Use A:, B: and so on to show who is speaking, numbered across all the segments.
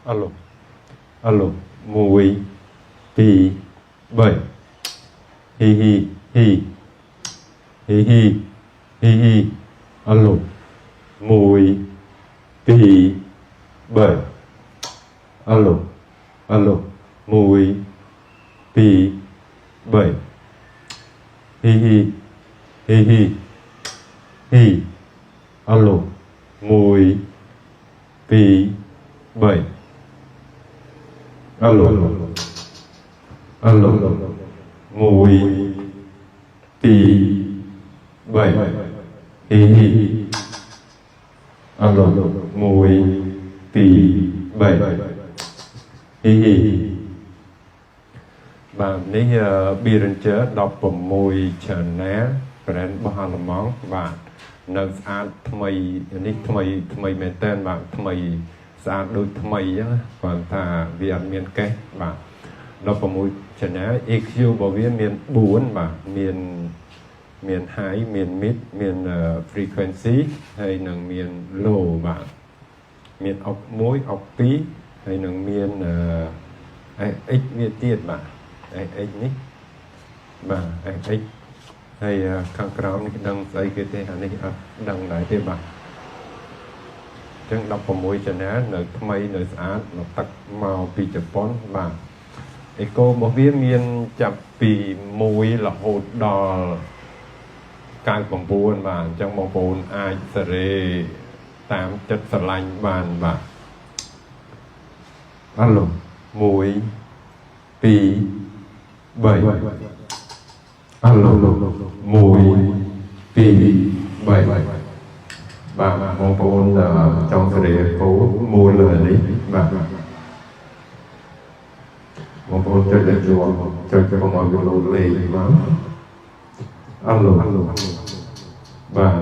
A: alo alo mùi tì bảy hi hi hi hi hi hi hi alo mùi tì bảy alo alo mùi tì bảy hi hi hi hi hi alo mùi tì bảy alo alo mùi tì bảy hi hi alo mùi tì bảy hi hi bạnនេះបៀរញ្ជើ16ច្រើនណាស់ប្រែនបោះអាឡម៉ង់បាទនៅស្អាតថ្មីនេះថ្មីមែនតើបាទថ្មីស្អាតដូចថ្មីអញ្ចឹងគាត់ថាវាអត់មានកេះបាទ16ឆ្នាំ EQ របស់វាមាន4បាទមាន high មាន mid មាន frequency ហើយនឹងមាន low បាទមាន oct 1 oct 2ហើយនឹងមាន x វាទៀតបាទ x នេះបាទ x ហើយខាងក្រោមនេះដឹងស្អីគេទេអានេះអត់ដឹងដែរទេបាទអញ្ចឹង16 channel នៅថ្មីនៅស្អាតមកទឹកមកពីជប៉ុនបាទអេកូរបស់វាមានចាប់ពី1រហូតដល់99បាទអញ្ចឹងបងប្អូនអាចសេរីតាមចិត្តស្រឡាញ់បានបាទអឡូ1 2 3អឡូ1 2 3បាទបងប្អូនចង់សេរីគោមូលលើនេះបាទបងប្អូនចុចលេខយល់ចុចកុំឲ្យវាលោតលេខបាទអឡូបាទ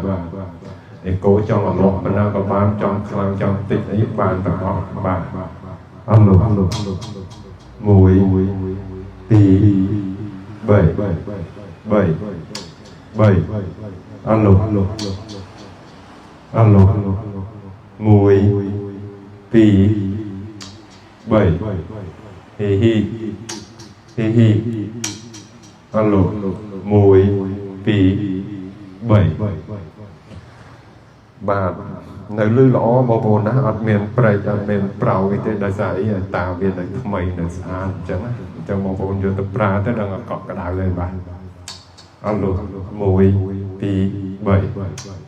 A: អេកូចង់អឡូបណ្ណាក៏បានចង់ខ្លាំងចង់តិចអីបានទាំងអស់បាទអឡូ1 2 3អឡូ1 2 3អឡូហេហីហេហីអឡូ1 2 3បាទនៅលឺល្អបងប្អូនណាអត់មានប្រែកអត់មានប្រោអីទេដោយសារអីតាវានៅថ្មីនៅស្អាតអញ្ចឹងបងប្អូនយកទៅប្រើទៅដល់កក់ក្ដៅហើយបាទអឡូ1 2 3